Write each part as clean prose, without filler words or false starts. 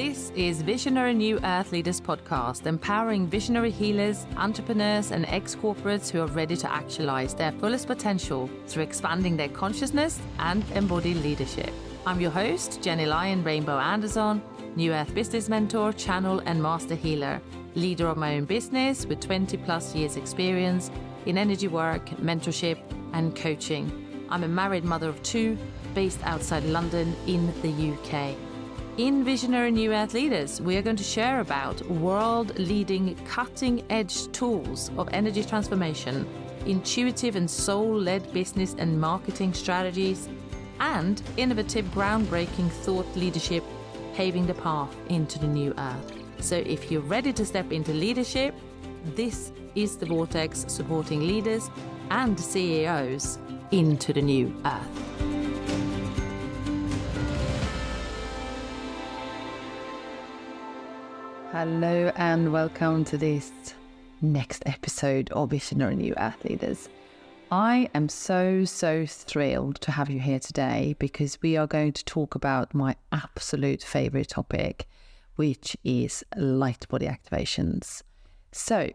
This is Visionary New Earth Leaders podcast, empowering visionary healers, entrepreneurs, and ex-corporates who are ready to actualize their fullest potential through expanding their consciousness and embodied leadership. I'm your host, Gennye Rainbow Anderson, New Earth business mentor, channel, and master healer, leader of my own business with 20 plus years experience in energy work, mentorship, and coaching. I'm a married mother of two, based outside London in the UK. In Visionary New Earth Leaders, we are going to share about world-leading, cutting-edge tools of energy transformation, intuitive and soul-led business and marketing strategies, and innovative, groundbreaking thought leadership, paving the path into the new earth. So if you're ready to step into leadership, this is the vortex supporting leaders and CEOs into the new earth. Hello and welcome to this next episode of Visionary New Earth Leaders. I am so thrilled to have you here today because we are going to talk about my absolute favorite topic, which is Lightbody activations. So,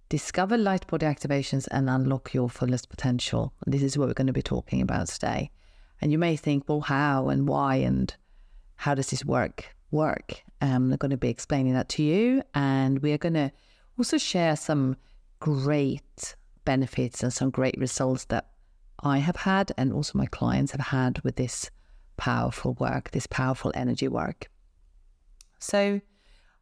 discover Lightbody activations and unlock your fullest potential. This is what we're going to be talking about today. And you may think, well, how and why and how does this work? I'm going to be explaining that to you, and we are going to also share some great benefits and some great results that I have had and also my clients have had with this powerful work, this powerful energy work. So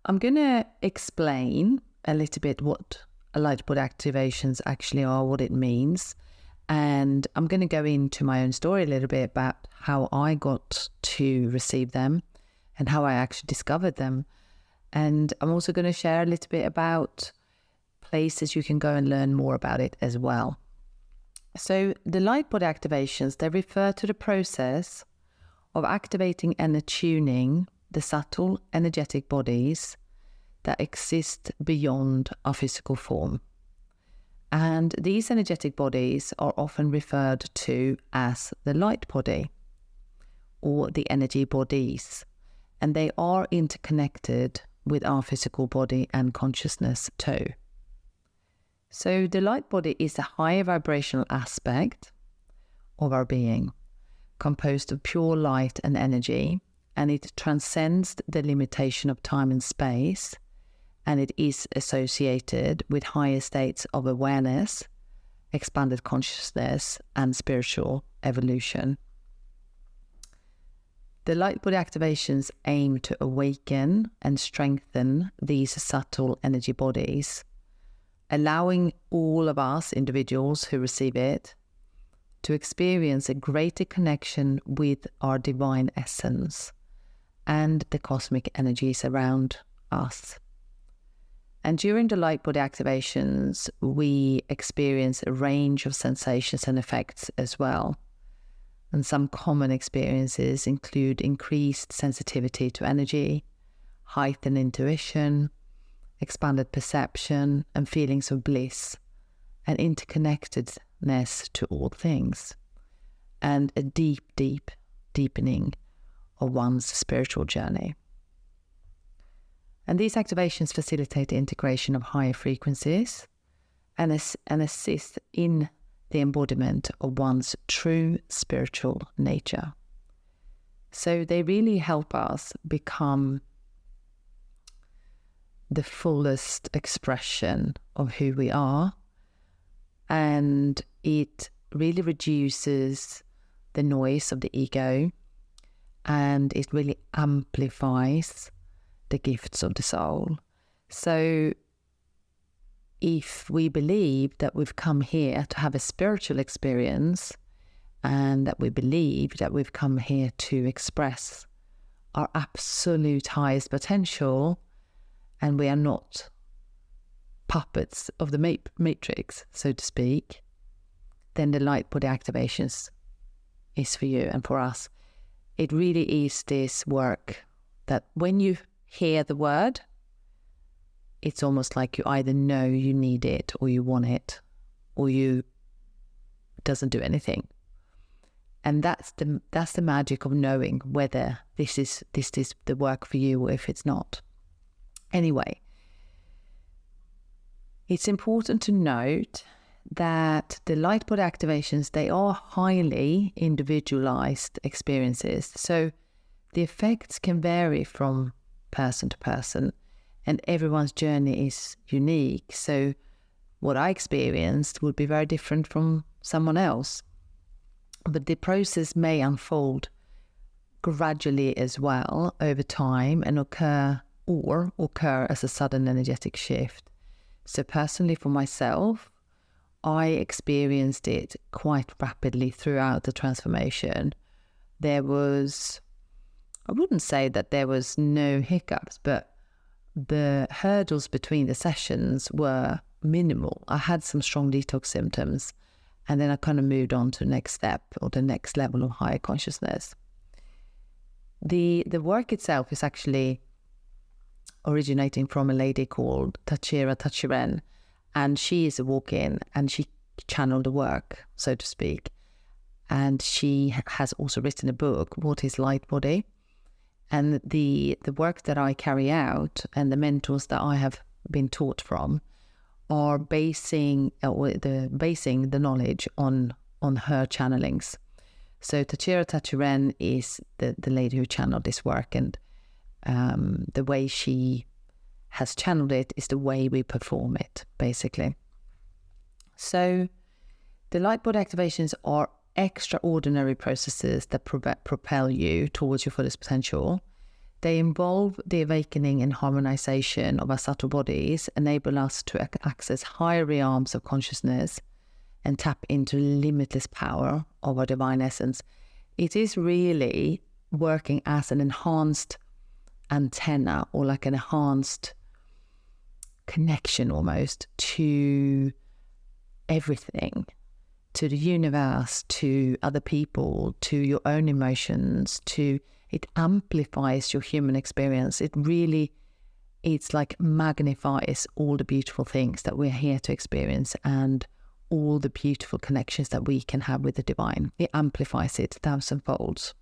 I'm going to explain a little bit what a Lightbody activations actually are, what it means, and I'm going to go into my own story a little bit about how I got to receive them and how I actually discovered them. And I'm also going to share a little bit about places you can go and learn more about it as well. So the Lightbody activations, they refer to the process of activating and attuning the subtle energetic bodies that exist beyond our physical form. And these energetic bodies are often referred to as the light body or the energy bodies. And they are interconnected with our physical body and consciousness too. So the light body is a higher vibrational aspect of our being, composed of pure light and energy, and it transcends the limitation of time and space, and it is associated with higher states of awareness, expanded consciousness, and spiritual evolution. The Lightbody activations aim to awaken and strengthen these subtle energy bodies, allowing all of us individuals who receive it to experience a greater connection with our divine essence and the cosmic energies around us. And during the Lightbody activations, we experience a range of sensations and effects as well. And some common experiences include increased sensitivity to energy, heightened intuition, expanded perception, and feelings of bliss, and interconnectedness to all things, and a deepening of one's spiritual journey. And these activations facilitate the integration of higher frequencies and assist in the embodiment of one's true spiritual nature. So they really help us become the fullest expression of who we are, and it really reduces the noise of the ego, and it really amplifies the gifts of the soul. So if we believe that we've come here to have a spiritual experience, and that we believe that we've come here to express our absolute highest potential, and we are not puppets of the matrix, so to speak, then the Lightbody activations is for you and for us. It really is this work that when you hear the word, it's almost like you either know you need it or you want it, or you doesn't do anything. And that's the magic of knowing whether this is the work for you or if it's not. Anyway, it's important to note that the Lightbody activations, they are highly individualized experiences. So the effects can vary from person to person, and everyone's journey is unique. So what I experienced would be very different from someone else. But the process may unfold gradually as well over time and occur as a sudden energetic shift. So personally for myself, I experienced it quite rapidly throughout the transformation. I wouldn't say that there was no hiccups, but the hurdles between the sessions were minimal. I had some strong detox symptoms, and then I kind of moved on to the next step or the next level of higher consciousness. The work itself is actually originating from a lady called Tachiren, and she is a walk-in, and she channeled the work, so to speak. And she has also written a book, What is Lightbody? And the work that I carry out and the mentors that I have been taught from are basing the knowledge on her channelings. So Tachiren is the lady who channeled this work, and the way she has channeled it is the way we perform it, basically. So the Lightbody activations are extraordinary processes that propel you towards your fullest potential. They involve the awakening and harmonization of our subtle bodies, enable us to access higher realms of consciousness and tap into limitless power of our divine essence. It is really working as an enhanced antenna, or like an enhanced connection almost to everything, to the universe, to other people, to your own emotions, it amplifies your human experience. It's like magnifies all the beautiful things that we're here to experience and all the beautiful connections that we can have with the divine. It amplifies it 1,000-fold.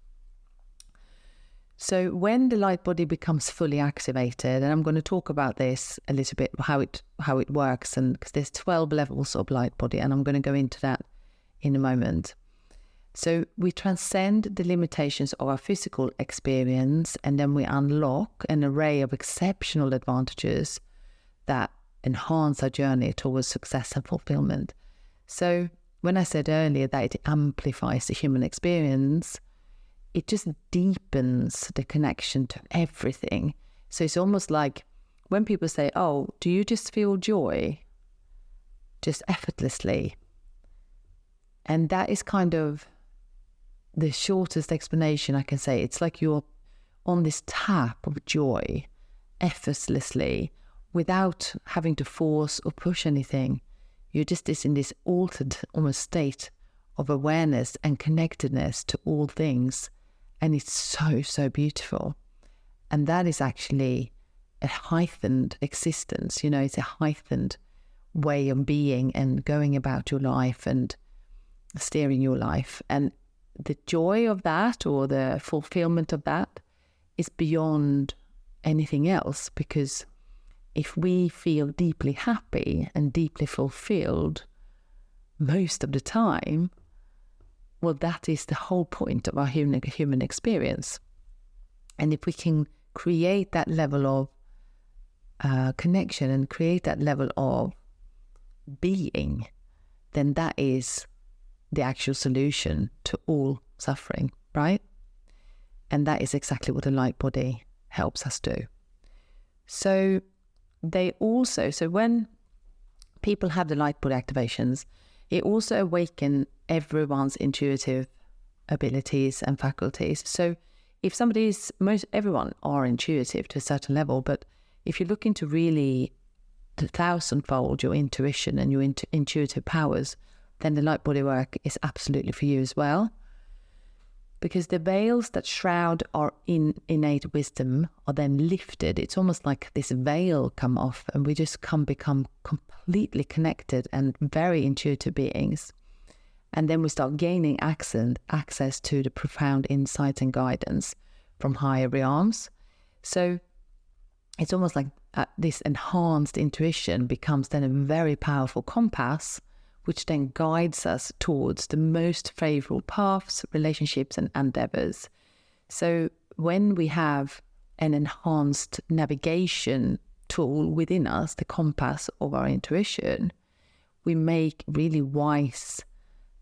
So when the Lightbody becomes fully activated, and I'm going to talk about this a little bit, how it works, and because there's 12 levels of Lightbody, and I'm going to go into that in a moment. So we transcend the limitations of our physical experience, and then we unlock an array of exceptional advantages that enhance our journey towards success and fulfillment. So when I said earlier that it amplifies the human experience, it just deepens the connection to everything. So it's almost like when people say, oh, do you just feel joy? Just effortlessly. And that is kind of the shortest explanation I can say. It's like you're on this tap of joy effortlessly without having to force or push anything. You're just in this altered almost state of awareness and connectedness to all things. And it's so, so beautiful. And that is actually a heightened existence. You know, it's a heightened way of being and going about your life and steering your life. And the joy of that, or the fulfillment of that, is beyond anything else, because if we feel deeply happy and deeply fulfilled most of the time, well, that is the whole point of our human experience. And if we can create that level of connection and create that level of being, then that is the actual solution to all suffering, right? And that is exactly what the Lightbody helps us do. So when people have the Lightbody activations, it also awakens everyone's intuitive abilities and faculties. So if everyone are intuitive to a certain level, but if you're looking to really 1,000-fold your intuition and your intuitive powers, then the Lightbody work is absolutely for you as well. Because the veils that shroud our innate wisdom are then lifted. It's almost like this veil come off, and we just become completely connected and very intuitive beings. And then we start gaining access to the profound insights and guidance from higher realms. So it's almost like this enhanced intuition becomes then a very powerful compass, which then guides us towards the most favorable paths, relationships, and endeavors. So when we have an enhanced navigation tool within us, the compass of our intuition, we make really wise,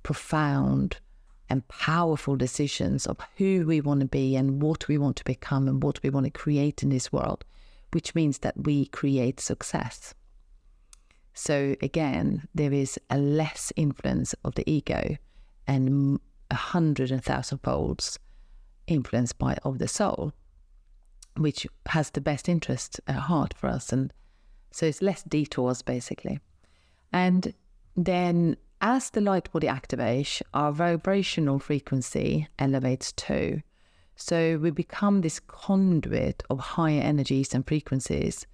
profound, and powerful decisions of who we want to be and what we want to become and what we want to create in this world, which means that we create success. So again, there is a less influence of the ego and 100 and 1,000 folds influence of the soul, which has the best interest at heart for us. And so it's less detours, basically. And then as the light body activates, our vibrational frequency elevates too. So we become this conduit of higher energies and frequencies.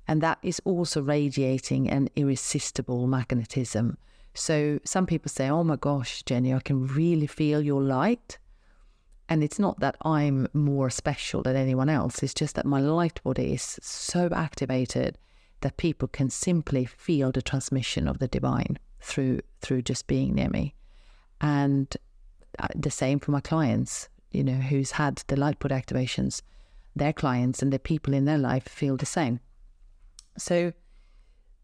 And that is also radiating an irresistible magnetism. So some people say, oh my gosh, Gennye, I can really feel your light. And it's not that I'm more special than anyone else. It's just that my light body is so activated that people can simply feel the transmission of the divine through just being near me. And the same for my clients, who's had the light body activations. Their clients and the people in their life feel the same. So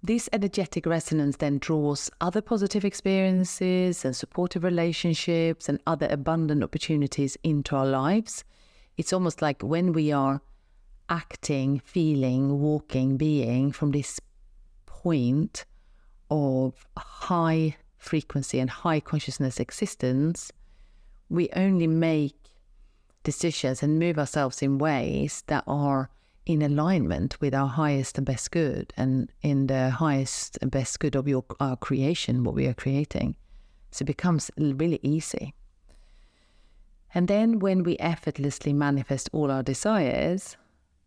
this energetic resonance then draws other positive experiences and supportive relationships and other abundant opportunities into our lives. It's almost like when we are acting, feeling, walking, being from this point of high frequency and high consciousness existence, we only make decisions and move ourselves in ways that are in alignment with our highest and best good and in the highest and best good of our creation, what we are creating. So it becomes really easy. And then when we effortlessly manifest all our desires,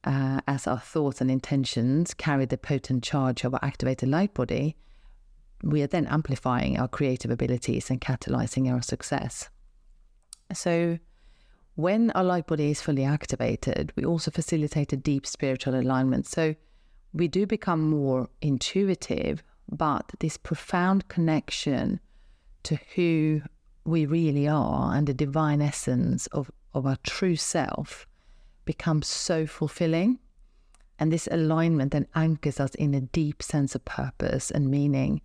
as our thoughts and intentions carry the potent charge of our activated light body, we are then amplifying our creative abilities and catalyzing our success. So when our light body is fully activated, we also facilitate a deep spiritual alignment. So we do become more intuitive, but this profound connection to who we really are and the divine essence of our true self becomes so fulfilling. And this alignment then anchors us in a deep sense of purpose and meaning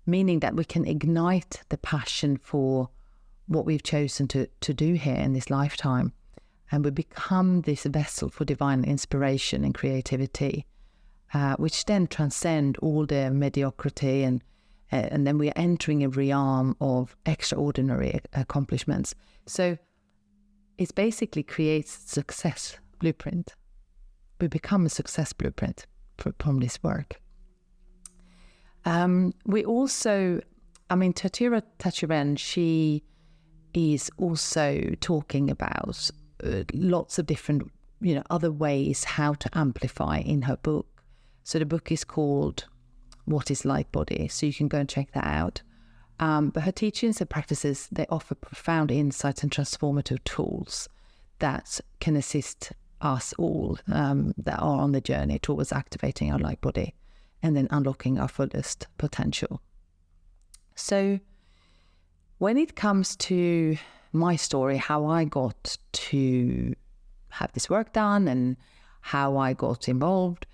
that we can ignite the passion for what we've chosen to do here in this lifetime. And we become this vessel for divine inspiration and creativity, which then transcend all the mediocrity and then we are entering a realm of extraordinary accomplishments. So it basically creates success blueprint. We become a success blueprint from this work. We also, Tatira Tachiren, she is also talking about lots of different, other ways how to amplify in her book. So the book is called What is Lightbody? So you can go and check that out. But her teachings and practices, they offer profound insights and transformative tools that can assist us all that are on the journey towards activating our light body and then unlocking our fullest potential. So when it comes to my story, how I got to have this work done and how I got involved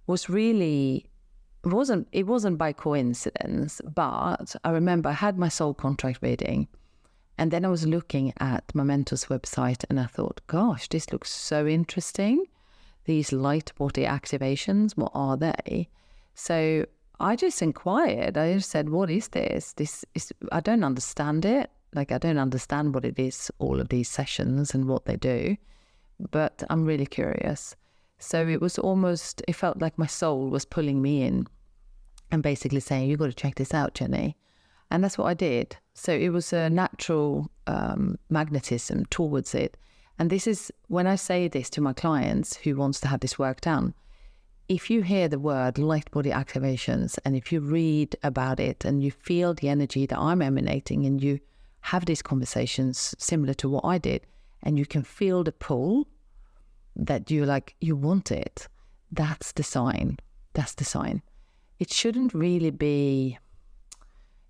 was really, it wasn't by coincidence, but I remember I had my soul contract reading and then I was looking at my mentor's website and I thought, gosh, this looks so interesting. These light body activations, what are they? So I just inquired. I just said, what is this? I don't understand it. I don't understand what it is, all of these sessions and what they do, but I'm really curious. So it felt like my soul was pulling me in and basically saying, you've got to check this out, Gennye. And that's what I did. So it was a natural magnetism towards it. And this is, when I say this to my clients who wants to have this work done, if you hear the word Lightbody activations, and if you read about it and you feel the energy that I'm emanating, and you have these conversations similar to what I did, and you can feel the pull that you want it, that's the sign. That's the sign. It shouldn't really be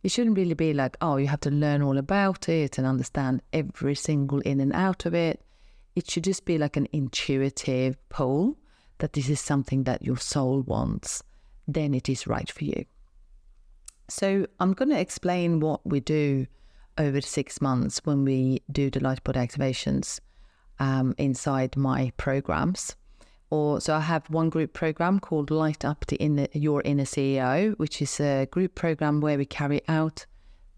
like, oh, you have to learn all about it and understand every single in and out of it. It should just be like an intuitive pull that this is something that your soul wants. Then it is right for you. So I'm going to explain what we do over the 6 months when we do the Lightbody activations inside my programs. So I have one group program called Light Up Your Inner CEO, which is a group program where we carry out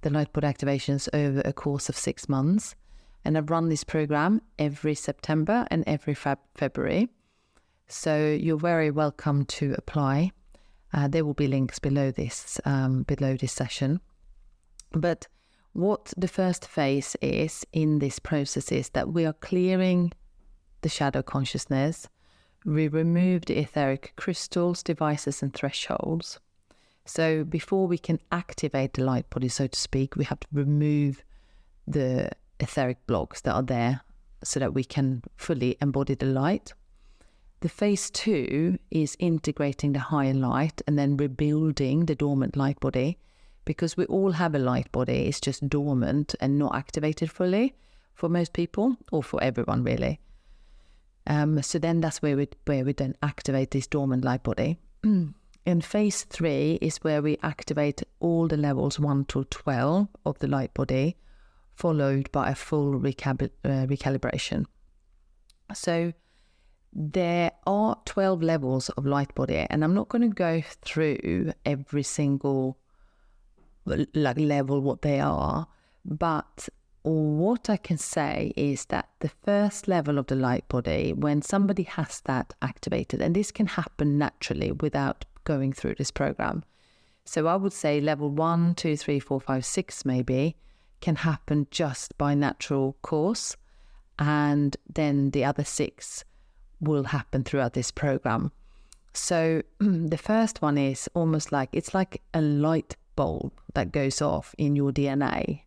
the Lightbody activations over a course of 6 months. And I run this program every September and every February. So you're very welcome to apply. There will be links below this session. But what the first phase is in this process is that we are clearing the shadow consciousness. We remove the etheric crystals, devices, and thresholds. So before we can activate the light body, so to speak, we have to remove the etheric blocks that are there so that we can fully embody the light. The phase 2 is integrating the higher light and then rebuilding the dormant light body, because we all have a light body. It's just dormant and not activated fully for most people, or for everyone really. So then that's where we then activate this dormant light body. And phase 3 is where we activate all the levels 1 to 12 of the light body, followed by a full recalibration. So there are 12 levels of light body, and I'm not going to go through every single level what they are, but what I can say is that the first level of the light body, when somebody has that activated, and this can happen naturally without going through this program. So I would say level 1, 2, 3, 4, 5, 6 maybe can happen just by natural course, and then the other 6 will happen throughout this program. So the first one is almost like, it's like a light bulb that goes off in your DNA,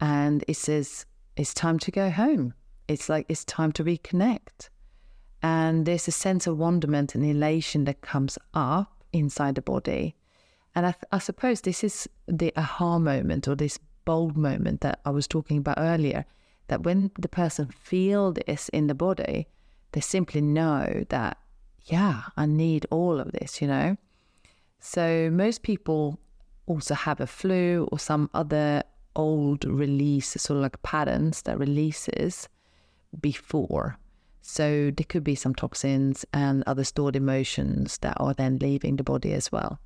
and it says it's time to go home. It's like it's time to reconnect, and there's a sense of wonderment and elation that comes up inside the body. And I suppose this is the aha moment, or this bold moment that I was talking about earlier, that when the person feels this in the body, they simply know that, yeah, I need all of this, So most people also have a flu or some other old release, sort of like patterns that releases before. So there could be some toxins and other stored emotions that are then leaving the body as well.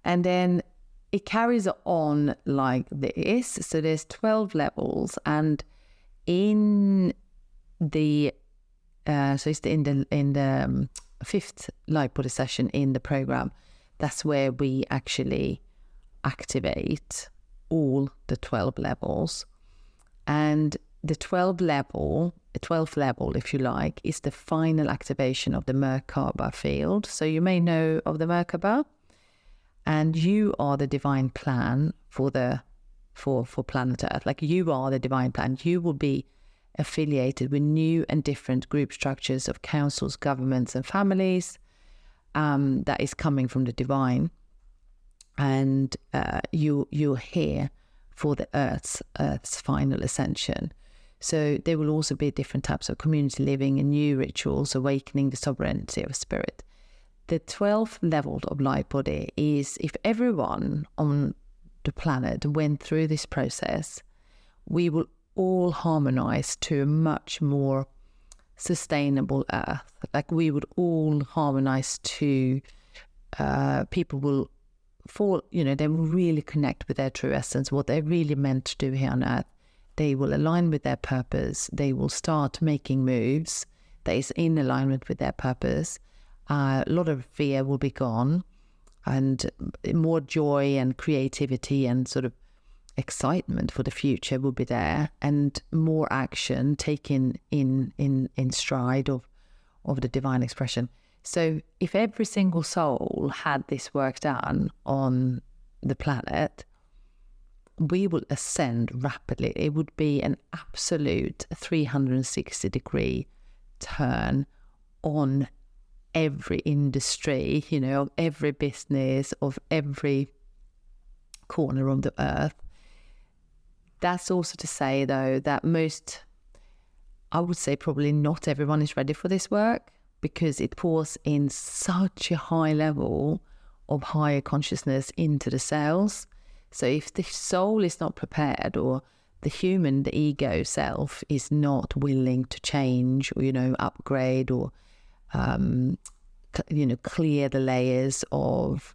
And then it carries on like this. So there's 12 levels, and in the so it's in the 5th light body session in the program, that's where we actually activate all the 12 levels. And the 12th level, if you like, is the final activation of the Merkaba field. So you may know of the Merkaba, and you are the divine plan for planet Earth. Like, you are the divine plan. You will be affiliated with new and different group structures of councils, governments, and families that is coming from the divine. And you're here for the Earth's final ascension. So there will also be different types of community living and new rituals, awakening the sovereignty of spirit. The 12th level of light body is, if everyone on the planet went through this process, we will all harmonize to a much more sustainable Earth. Like, we would all harmonize to people will fall, they will really connect with their true essence, what they're really meant to do here on Earth. They will align with their purpose. They will start making moves that is in alignment with their purpose. A lot of fear will be gone, and more joy and creativity and sort of excitement for the future will be there, and more action taken in stride of the divine expression. So if every single soul had this work done on the planet, we will ascend rapidly. It would be an absolute 360-degree turn on every industry, of every business, of every corner of the earth. That's also to say, though, that I would say probably not everyone is ready for this work, because it pours in such a high level of higher consciousness into the cells. So if the soul is not prepared, or the ego self is not willing to change, or, upgrade, or, clear the layers of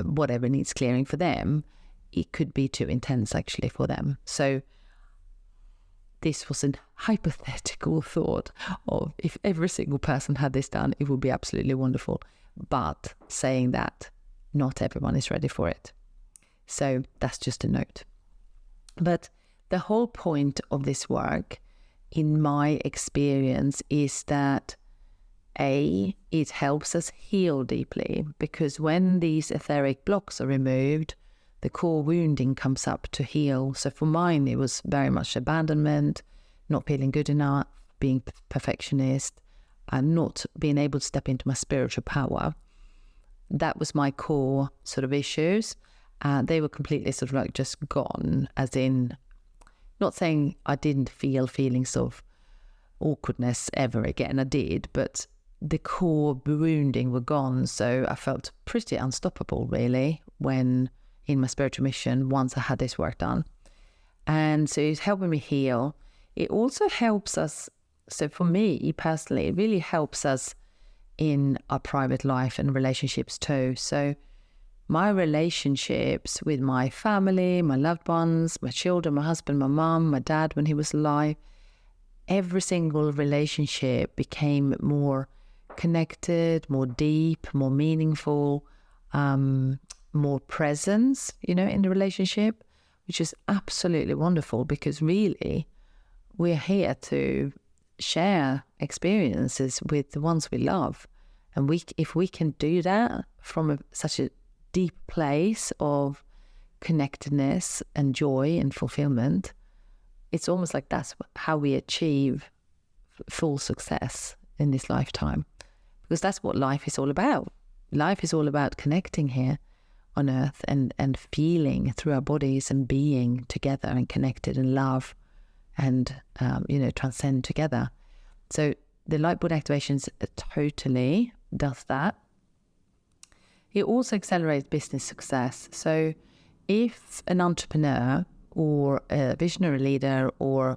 whatever needs clearing for them, it could be too intense actually for them. So this was a hypothetical thought of, if every single person had this done, it would be absolutely wonderful. But saying that, not everyone is ready for it. So that's just a note. But the whole point of this work, in my experience, is that it helps us heal deeply, because when these etheric blocks are removed, the core wounding comes up to heal. So for mine, it was very much abandonment, not feeling good enough, being perfectionist, and not being able to step into my spiritual power. That was my core sort of issues. They were completely sort of like just gone, as in, not saying I didn't feel feelings of awkwardness ever again, I did, but the core wounding were gone. So I felt pretty unstoppable, really, when in my spiritual mission, once I had this work done. And so it's helping me heal. It also helps us, so for me personally, it really helps us in our private life and relationships too. So my relationships with my family, my loved ones, my children, my husband, my mum, my dad when he was alive, every single relationship became more connected, more deep, more meaningful, more presence, in the relationship, which is absolutely wonderful, because really we're here to share experiences with the ones we love. And if we can do that from such a deep place of connectedness and joy and fulfillment, it's almost like that's how we achieve full success in this lifetime, because that's what life is all about. Life is all about connecting here on earth and feeling through our bodies and being together and connected and love and, transcend together. So the Lightbody activations totally does that. It also accelerates business success. So if an entrepreneur or a visionary leader or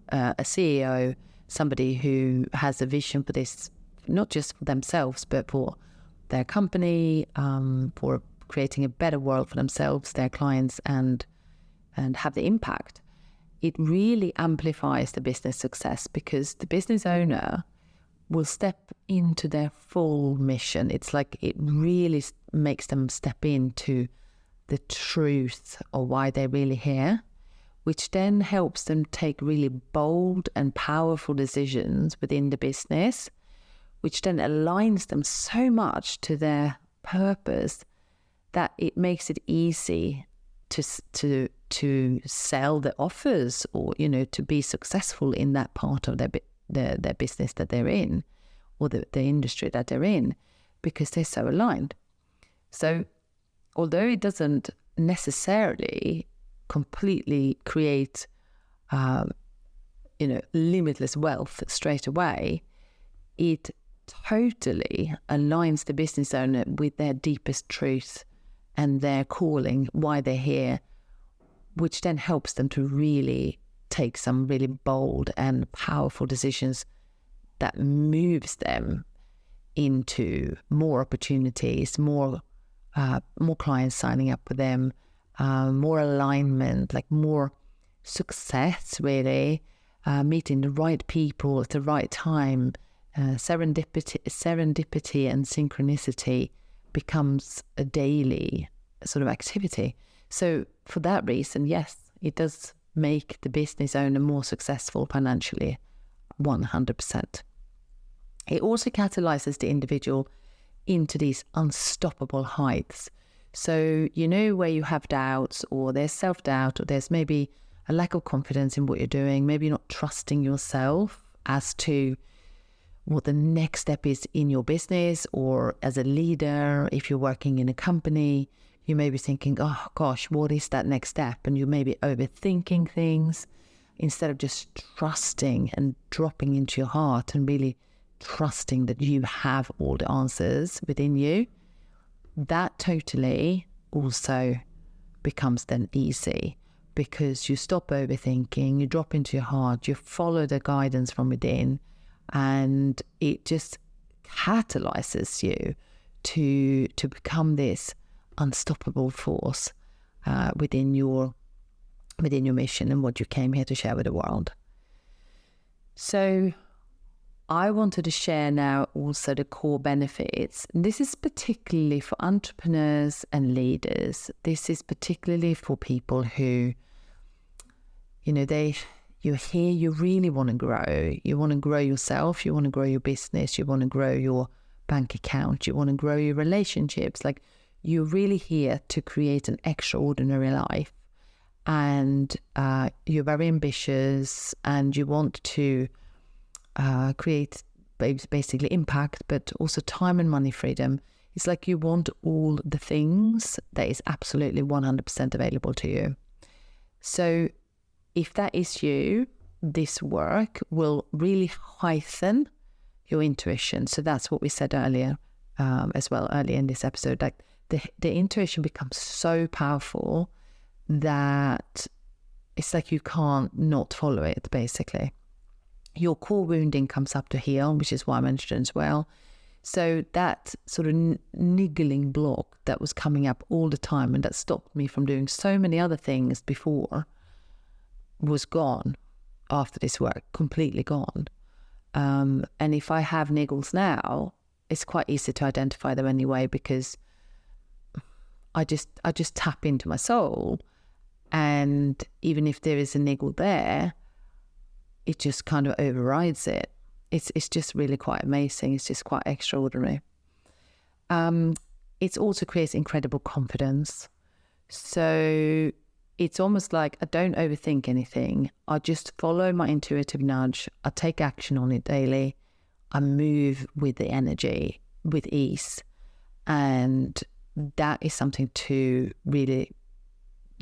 a CEO, somebody who has a vision for this, not just for themselves, but for their company, for creating a better world for themselves, their clients, and have the impact, it really amplifies the business success, because the business owner will step into their full mission. It's like it really makes them step into the truth of why they're really here, which then helps them take really bold and powerful decisions within the business, which then aligns them so much to their purpose that it makes it easy to sell the offers, or to be successful in that part of their business that they're in, or the industry that they're in, because they're so aligned. So although it doesn't necessarily completely create limitless wealth straight away, it totally aligns the business owner with their deepest truth and their calling, why they're here, which then helps them to really take some really bold and powerful decisions that moves them into more opportunities, more clients signing up with them, more alignment, like more success, really, meeting the right people at the right time. Serendipity and synchronicity becomes a daily sort of activity. So for that reason, yes, it does make the business owner more successful financially, 100%. It also catalyzes the individual into these unstoppable heights. So, where you have doubts, or there's self-doubt, or there's maybe a lack of confidence in what you're doing, maybe you're not trusting yourself as to what the next step is in your business, or as a leader, if you're working in a company, you may be thinking, oh gosh, what is that next step? And you may be overthinking things instead of just trusting and dropping into your heart and really trusting that you have all the answers within you. That totally also becomes then easy, because you stop overthinking, you drop into your heart, you follow the guidance from within, and it just catalyzes you to become this unstoppable force within your mission and what you came here to share with the world. So I wanted to share now also the core benefits. This is particularly for entrepreneurs and leaders. This is particularly for people who, you're here, you really want to grow. You want to grow yourself, you want to grow your business, you want to grow your bank account, you want to grow your relationships. Like, you're really here to create an extraordinary life. And you're very ambitious, and you want to create basically impact, but also time and money freedom. It's like you want all the things that is absolutely 100% available to you. So if that is you, this work will really heighten your intuition. So that's what we said earlier earlier in this episode. Like the intuition becomes so powerful that it's like you can't not follow it, basically. Your core wounding comes up to heal, which is why I mentioned as well. So that sort of niggling block that was coming up all the time and that stopped me from doing so many other things before was gone after this work, completely gone. And if I have niggles now, it's quite easy to identify them anyway, because I just tap into my soul, and even if there is a niggle there, it just kind of overrides it. It's just really quite amazing. It's just quite extraordinary. It also creates incredible confidence. So it's almost like I don't overthink anything. I just follow my intuitive nudge. I take action on it daily. I move with the energy, with ease. And that is something to really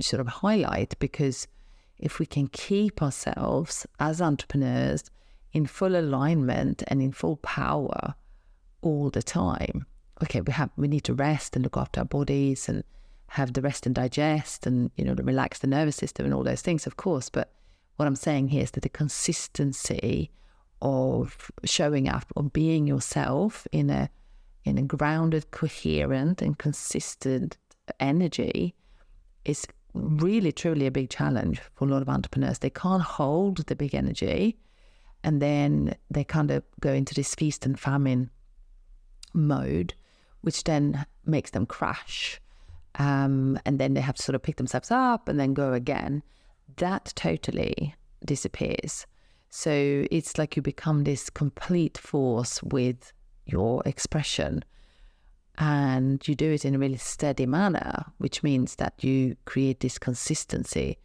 sort of highlight, because if we can keep ourselves as entrepreneurs in full alignment and in full power all the time, okay, we need to rest and look after our bodies and have the rest and digest and, relax the nervous system and all those things, of course. But what I'm saying here is that the consistency of showing up, of being yourself in a grounded, coherent and consistent energy is really, truly a big challenge for a lot of entrepreneurs. They can't hold the big energy, and then they kind of go into this feast and famine mode, which then makes them crash. And then they have to sort of pick themselves up and then go again. That totally disappears. So it's like you become this complete force with your expression, and you do it in a really steady manner, which means that you create this consistency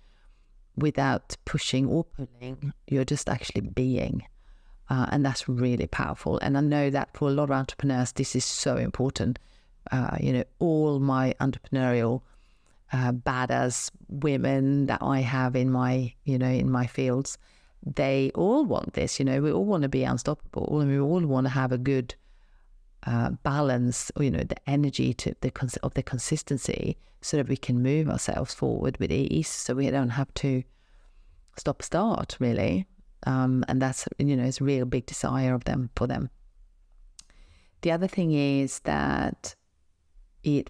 without pushing or pulling. You're just actually being. And that's really powerful. And I know that for a lot of entrepreneurs, this is so important. All my entrepreneurial badass women that I have in my fields, they all want this. We all want to be unstoppable, and we all want to have a good balance, the energy of the consistency, so that we can move ourselves forward with ease, so we don't have to start really. And that's is a real big desire for them. The other thing is that the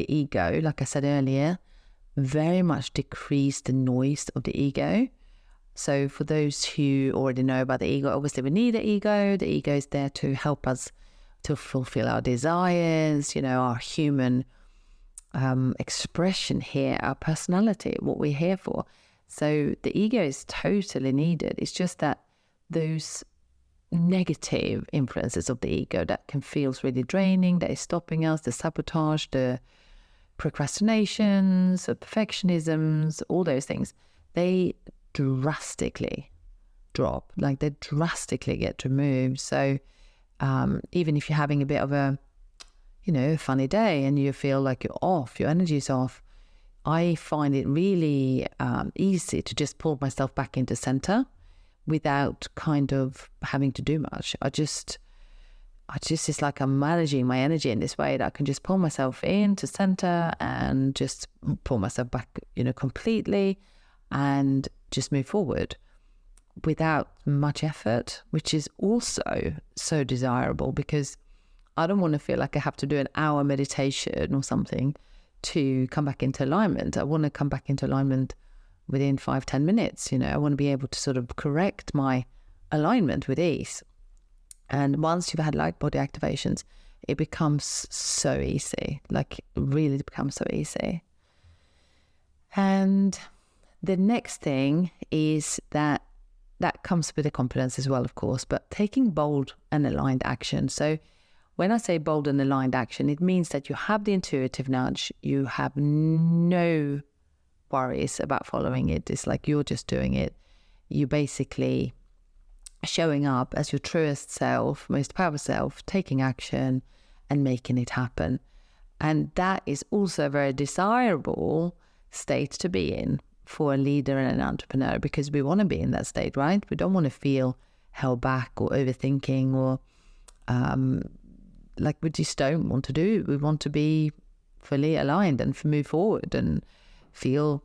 ego, like I said earlier, very much decreased the noise of the ego. So for those who already know about the ego, obviously we need the ego. The ego is there to help us to fulfill our desires, our human expression here, our personality, what we're here for. So the ego is totally needed. It's just that those negative influences of the ego that can feel really draining, that is stopping us, the sabotage, the procrastinations, the perfectionisms, all those things, they drastically drop, like they drastically get removed. So even if you're having a bit of a, funny day and you feel like you're off, your energy is off, I find it really easy to just pull myself back into center without kind of having to do much. It's like I'm managing my energy in this way that I can just pull myself into center and just pull myself back, completely, and just move forward without much effort, which is also so desirable, because I don't want to feel like I have to do an hour meditation or something to come back into alignment. I want to come back into alignment within 5-10 minutes. I want to be able to sort of correct my alignment with ease. And once you've had Lightbody activations, it becomes so easy, like really becomes so easy. And the next thing is that comes with the confidence as well, of course, but taking bold and aligned action. So when I say bold and aligned action, it means that you have the intuitive nudge, you have no worries about following it. It's like you're just doing it. You basically showing up as your truest self, most powerful self, taking action and making it happen. And that is also a very desirable state to be in for a leader and an entrepreneur, because we want to be in that state, right? We don't want to feel held back or overthinking or like we just don't want to do. We want to be fully aligned and move forward and feel,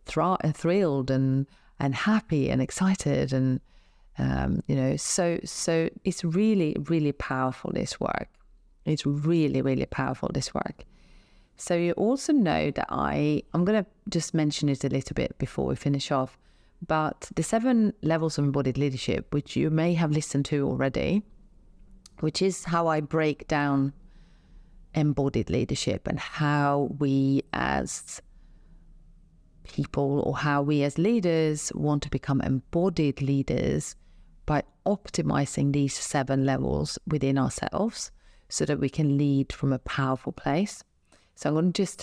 thrilled and happy and excited. And, so it's really, really powerful, this work. It's really, really powerful, this work. So you also know that I'm going to just mention it a little bit before we finish off, but the 7 levels of embodied leadership, which you may have listened to already, which is how I break down embodied leadership and how we as people, or how we as leaders, want to become embodied leaders by optimizing these 7 levels within ourselves so that we can lead from a powerful place. So I'm going to just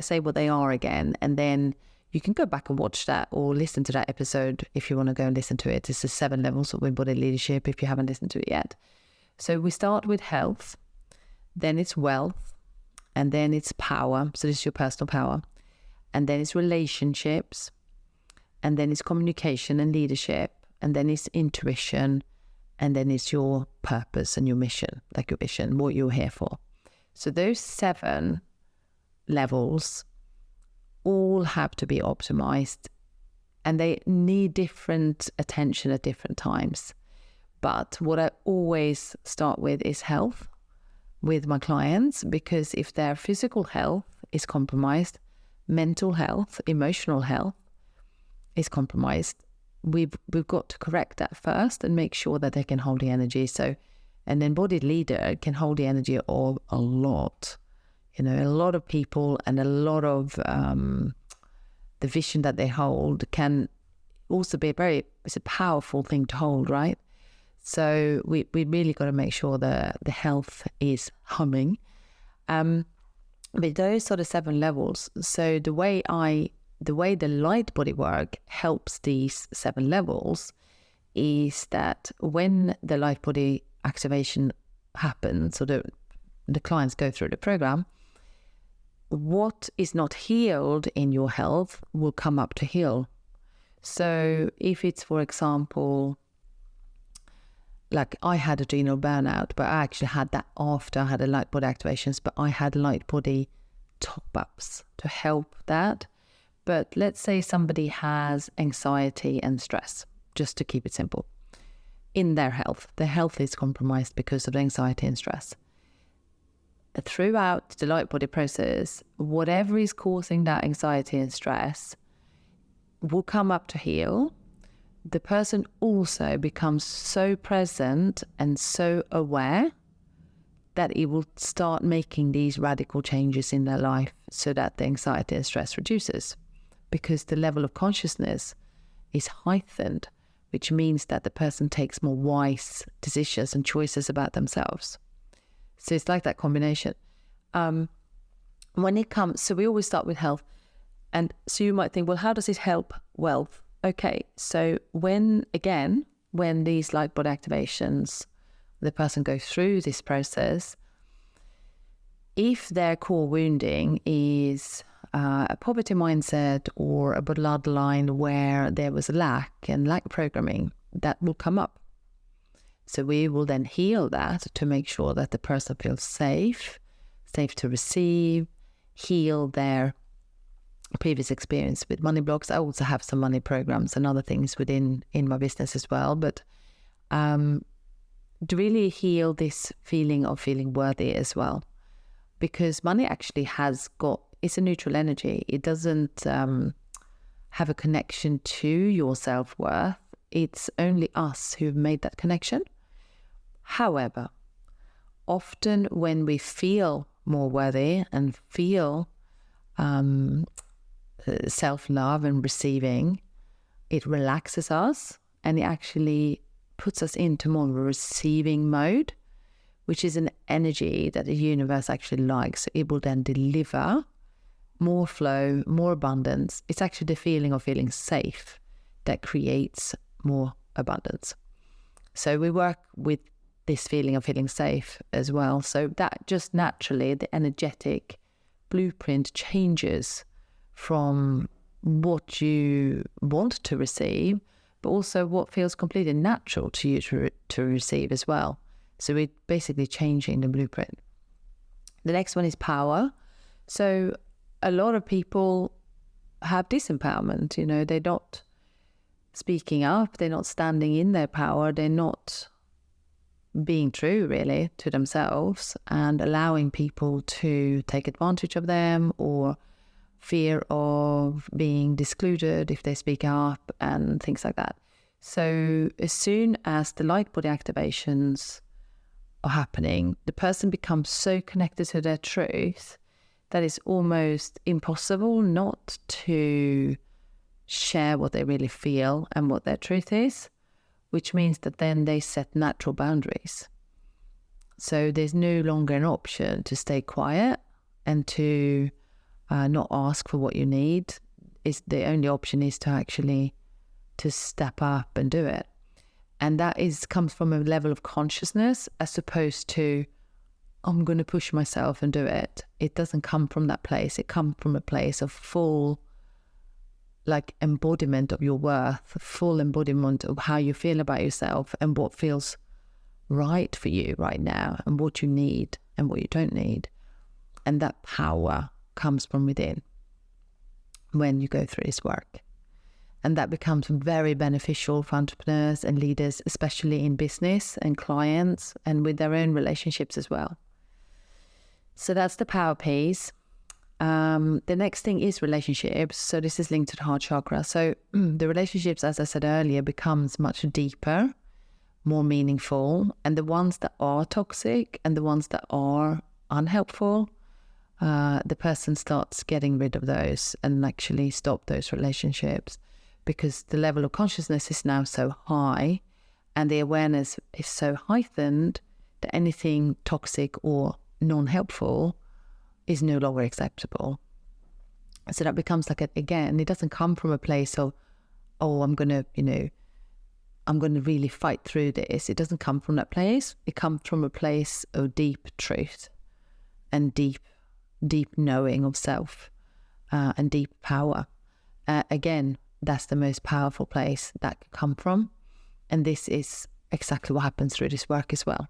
say what they are again, and then you can go back and watch that or listen to that episode if you want to go and listen to it. It's the 7 levels of embodied leadership if you haven't listened to it yet. So we start with health, then it's wealth, and then it's power. So this is your personal power. And then it's relationships, and then it's communication and leadership, and then it's intuition, and then it's your purpose and your mission, like your vision, what you're here for. So those 7 levels all have to be optimized, and they need different attention at different times. But what I always start with is health with my clients, because if their physical health is compromised, mental health, emotional health is compromised, we've got to correct that first and make sure that they can hold the energy. So an embodied leader can hold the energy of a lot, a lot of people, and a lot of the vision that they hold can also be it's a powerful thing to hold, right? So we really got to make sure the health is humming. But those are the 7 levels. So the way the Lightbody work helps these 7 levels is that when the Lightbody activation happens, so the clients go through the program, what is not healed in your health will come up to heal. So if it's, for example, like I had adrenal burnout, but I actually had that after I had the Lightbody activations, but I had Lightbody top-ups to help that. But let's say somebody has anxiety and stress, just to keep it simple. In their health is compromised because of anxiety and stress. Throughout the Lightbody process, whatever is causing that anxiety and stress will come up to heal. The person also becomes so present and so aware that it will start making these radical changes in their life so that the anxiety and stress reduces, because the level of consciousness is heightened which means that the person takes more wise decisions and choices about themselves. So it's like that combination. When it comes, so we always start with health. And so you might think, well, how does it help wealth? Okay, so when these Lightbody activations, the person goes through this process, if their core wounding is a poverty mindset or a bloodline where there was lack programming, that will come up. So we will then heal that to make sure that the person feels safe to receive, heal their previous experience with money blocks. I also have some money programs and other things in my business as well, but to really heal this feeling of feeling worthy as well, because money actually it's a neutral energy. It doesn't have a connection to your self-worth. It's only us who've made that connection. However, often when we feel more worthy and feel self-love and receiving, it relaxes us and it actually puts us into more of a receiving mode, which is an energy that the universe actually likes. It will then deliver more flow, more abundance. It's actually the feeling of feeling safe that creates more abundance. So we work with this feeling of feeling safe as well. So that just naturally, the energetic blueprint changes from what you want to receive, but also what feels completely natural to you to receive as well. So we're basically changing the blueprint. The next one is power. So a lot of people have disempowerment, they're not speaking up, they're not standing in their power, they're not being true really to themselves and allowing people to take advantage of them, or fear of being excluded if they speak up and things like that. So as soon as the Lightbody activations are happening, the person becomes so connected to their truth that it's almost impossible not to share what they really feel and what their truth is, which means that then they set natural boundaries. So there's no longer an option to stay quiet and to not ask for what you need. The only option is to step up and do it. And that comes from a level of consciousness, as opposed to, I'm going to push myself and do it. It doesn't come from that place. It comes from a place of full embodiment of your worth, full embodiment of how you feel about yourself and what feels right for you right now and what you need and what you don't need. And that power comes from within when you go through this work. And that becomes very beneficial for entrepreneurs and leaders, especially in business and clients and with their own relationships as well. So that's the power piece. The next thing is relationships. So this is linked to the heart chakra. So the relationships, as I said earlier, becomes much deeper, more meaningful. And the ones that are toxic and the ones that are unhelpful, the person starts getting rid of those and actually stop those relationships, because the level of consciousness is now so high and the awareness is so heightened that anything toxic or non-helpful is no longer acceptable. So that becomes again, it doesn't come from a place of, I'm going to really fight through this. It doesn't come from that place. It comes from a place of deep truth and deep knowing of self and deep power. Again, that's the most powerful place that can come from. And this is exactly what happens through this work as well.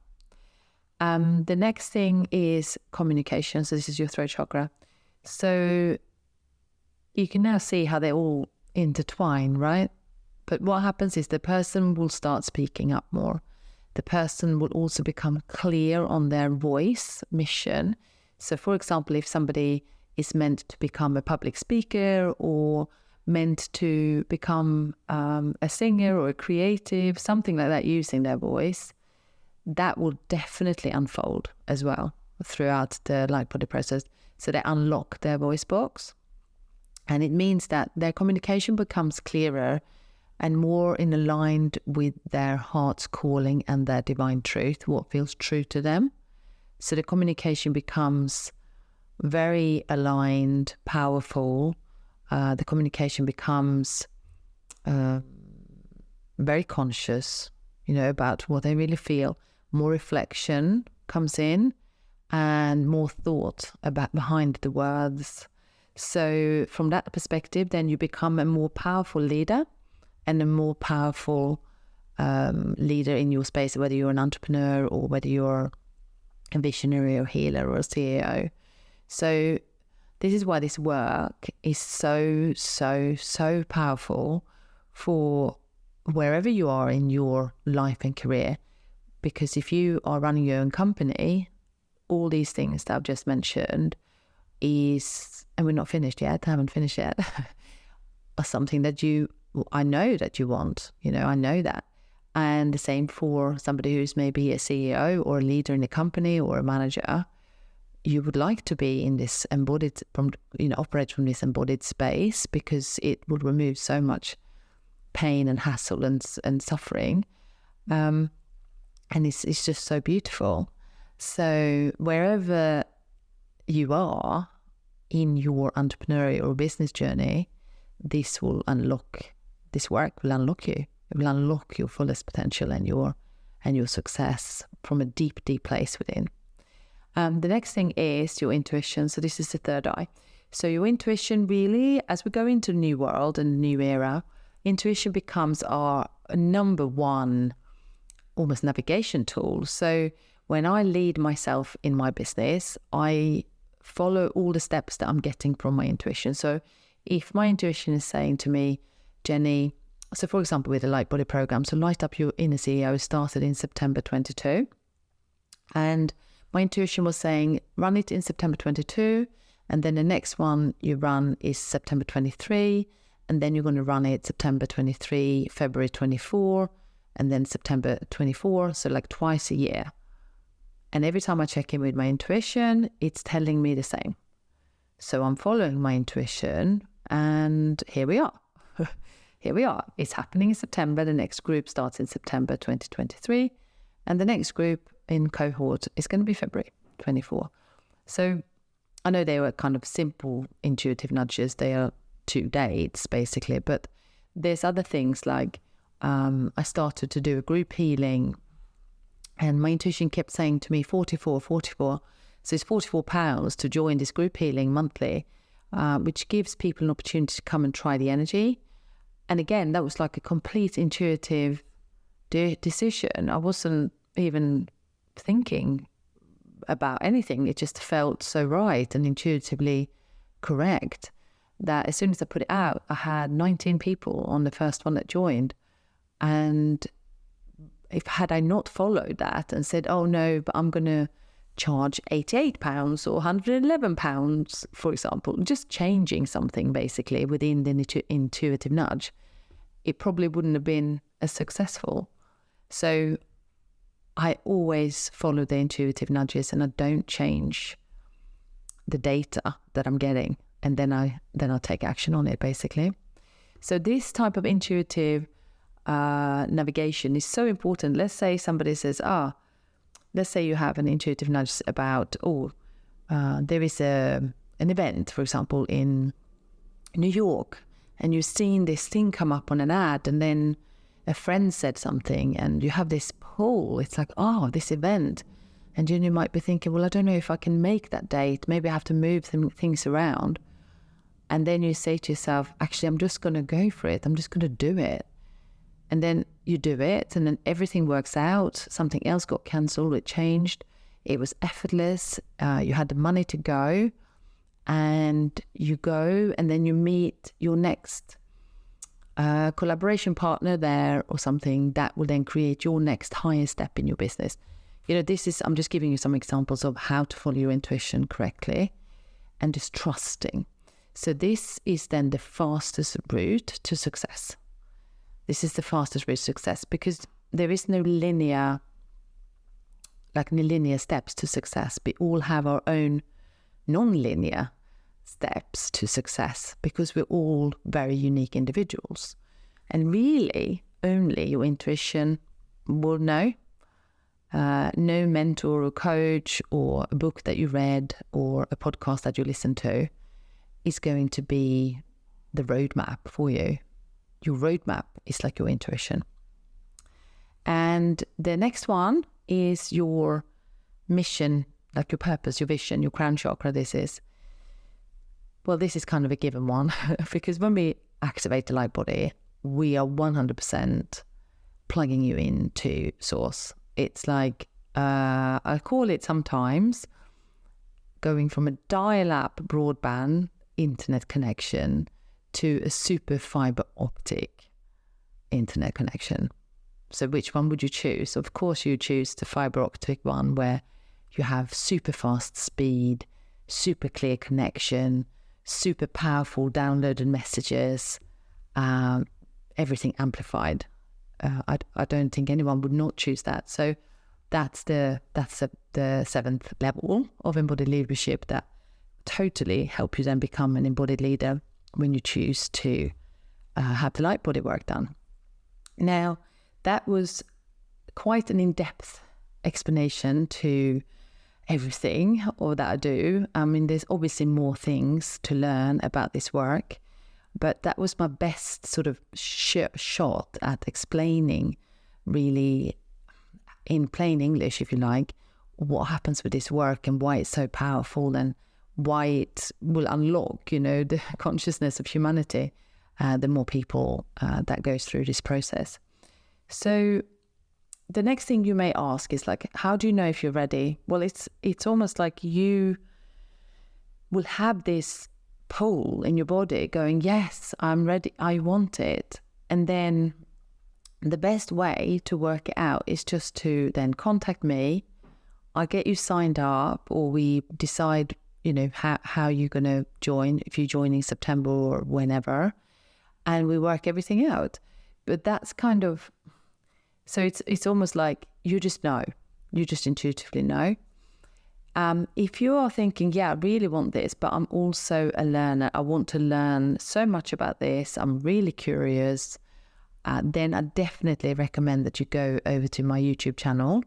The next thing is communication. So this is your throat chakra. So you can now see how they all intertwine, right? But what happens is the person will start speaking up more. The person will also become clear on their voice mission. So for example, if somebody is meant to become a public speaker or meant to become a singer or a creative, something like that, using their voice, that will definitely unfold as well throughout the Lightbody process. So they unlock their voice box, and it means that their communication becomes clearer and more in aligned with their heart's calling and their divine truth, what feels true to them. So the communication becomes very aligned, powerful. The communication becomes very conscious, about what they really feel. More reflection comes in and more thought about behind the words. So from that perspective, then you become a more powerful leader and a more powerful leader in your space, whether you're an entrepreneur or whether you're a visionary or healer or a CEO. So this is why this work is so, so, so powerful for wherever you are in your life and career. Because if you are running your own company, all these things that I've just mentioned is, and we're not finished yet, I haven't finished yet, are something that I know that you want, I know that. And the same for somebody who's maybe a CEO or a leader in a company or a manager. You would like to be in this embodied, operate from this embodied space, because it would remove so much pain and hassle and suffering. And it's just so beautiful. So wherever you are in your entrepreneurial or business journey, this work will unlock you. It will unlock your fullest potential and your success from a deep, deep place within. The next thing is your intuition. So this is the third eye. So your intuition really, as we go into a new world and a new era, intuition becomes our number one almost navigation tool. So when I lead myself in my business, I follow all the steps that I'm getting from my intuition. So if my intuition is saying to me, Gennye, so for example, with the Lightbody program, so Light Up Your Inner CEO started in September 22. And my intuition was saying, run it in September 22. And then the next one you run is September 23. And then you're going to run it September 23, February 24, and then September 24. So like twice a year. And every time I check in with my intuition, it's telling me the same. So I'm following my intuition, and here we are. Here we are. It's happening in September. The next group starts in September 2023. And the next group in cohort is going to be February 24. So I know they were kind of simple intuitive nudges. They are 2 dates, basically. But there's other things like I started to do a group healing, and my intuition kept saying to me, 44. So it's £44 to join this group healing monthly, which gives people an opportunity to come and try the energy. And again, that was like a complete intuitive decision. I wasn't even thinking about anything. It just felt so right and intuitively correct that as soon as I put it out, I had 19 people on the first one that joined. And had I not followed that and said, oh no, but I'm going to charge £88 or £111, for example, just changing something basically within the intuitive nudge, it probably wouldn't have been as successful. So I always follow the intuitive nudges, and I don't change the data that I'm getting, and then I'll take action on it basically. So this type of intuitive navigation is so important. Let's say somebody says, let's say you have an intuitive nudge about, there is an event, for example, in New York, and you've seen this thing come up on an ad, and then a friend said something, and you have this pull. It's like, this event. And you might be thinking, well, I don't know if I can make that date. Maybe I have to move things around. And then you say to yourself, actually, I'm just going to go for it. I'm just going to do it. And then you do it, and then everything works out. Something else got cancelled, it changed. It was effortless. You had the money to go, and you go, and then you meet your next collaboration partner there or something that will then create your next highest step in your business. I'm just giving you some examples of how to follow your intuition correctly and just trusting. So this is then the fastest route to success. This is the fastest route to success because there is no linear steps to success. We all have our own non-linear steps to success because we're all very unique individuals. And really, only your intuition will know. No mentor or coach or a book that you read or a podcast that you listen to is going to be the roadmap for you. Your roadmap is like your intuition. And the next one is your mission, like your purpose, your vision, your crown chakra. This is kind of a given one because when we activate the light body, we are 100% plugging you into source. It's like, I call it sometimes going from a dial-up broadband internet connection to a super fiber optic internet connection. So which one would you choose? Of course you choose the fiber optic one where you have super fast speed, super clear connection, super powerful downloaded messages, everything amplified. I don't think anyone would not choose that. So that's the 7th level of embodied leadership that totally help you then become an embodied leader when you choose to have the light body work done. Now, that was quite an in-depth explanation to everything or that I do. I mean, there's obviously more things to learn about this work, but that was my best sort of shot at explaining really in plain English, if you like, what happens with this work and why it's so powerful and why it will unlock, the consciousness of humanity, the more people that goes through this process. So the next thing you may ask is like, how do you know if you're ready? Well, it's almost like you will have this pull in your body going, yes, I'm ready, I want it. And then the best way to work it out is just to then contact me. I get you signed up, or we decide, how you're going to join, if you join in September or whenever, and we work everything out. But that's kind of, so it's almost like you just know, you just intuitively know. If you are thinking, I really want this, but I'm also a learner, I want to learn so much about this, I'm really curious, then I definitely recommend that you go over to my YouTube channel,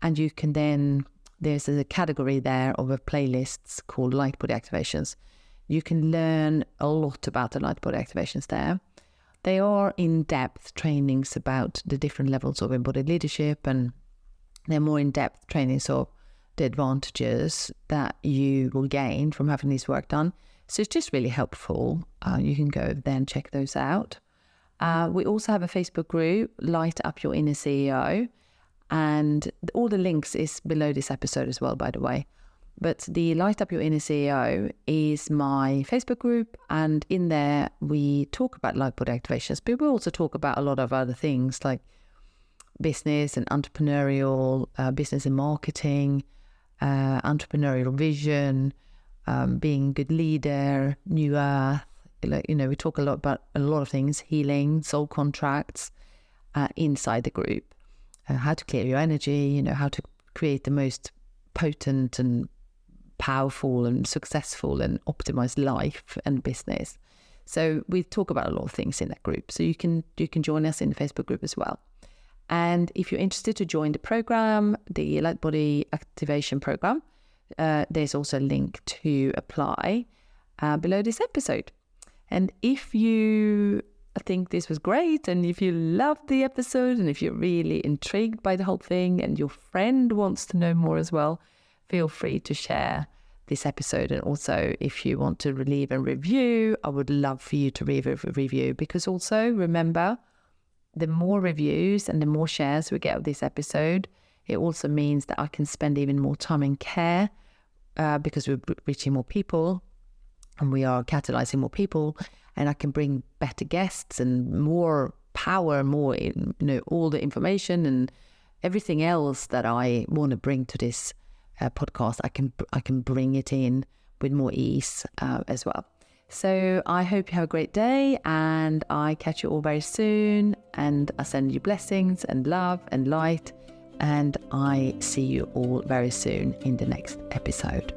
and you can then, there's a category there of a playlists called Lightbody Activations. You can learn a lot about the Lightbody Activations there. They are in-depth trainings about the different levels of embodied leadership, and they're more in-depth trainings of the advantages that you will gain from having this work done. So it's just really helpful. You can go over there and check those out. We also have a Facebook group, Light Up Your Inner CEO, and all the links is below this episode as well, by the way. But the Light Up Your Inner CEO is my Facebook group, and in there we talk about Lightbody activations, but we also talk about a lot of other things like business and entrepreneurial, business and marketing, entrepreneurial vision, being a good leader, new earth. We talk a lot about a lot of things, healing, soul contracts inside the group, how to clear your energy, how to create the most potent and powerful and successful and optimized life and business. So we talk about a lot of things in that group. So you can join us in the Facebook group as well. And if you're interested to join the program, the Lightbody Activation Program, there's also a link to apply below this episode. And if you think this was great, and if you loved the episode, and if you're really intrigued by the whole thing, and your friend wants to know more as well, feel free to share this episode. And also, if you want to leave a review, I would love for you to leave a review, because also remember, the more reviews and the more shares we get of this episode, it also means that I can spend even more time in care, because we're reaching more people and we are catalyzing more people, and I can bring better guests and more power, more, all the information and everything else that I want to bring to this podcast. I can bring it in with more ease as well. So I hope you have a great day, and I catch you all very soon, and I send you blessings and love and light, and I see you all very soon in the next episode.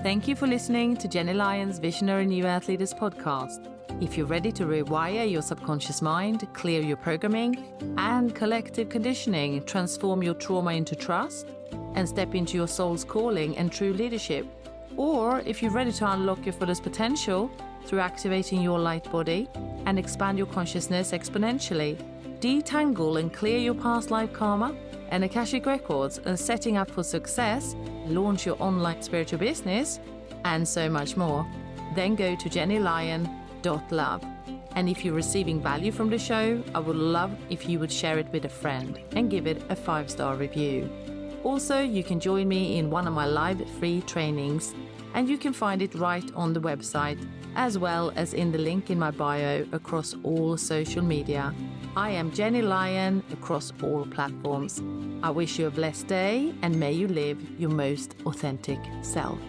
Thank you for listening to Gennye Lyon's Visionary New Earth Leaders podcast. If you're ready to rewire your subconscious mind, clear your programming and collective conditioning, transform your trauma into trust, and step into your soul's calling and true leadership, or if you're ready to unlock your fullest potential through activating your light body and expand your consciousness exponentially, detangle and clear your past life karma and Akashic records, and setting up for success, launch your online spiritual business, and so much more, then go to gennylyon.love. And if you're receiving value from the show, I would love if you would share it with a friend and give it a 5-star review. Also, you can join me in one of my live free trainings, and you can find it right on the website, as well as in the link in my bio across all social media. I am Gennye Lyon across all platforms. I wish you a blessed day, and may you live your most authentic self.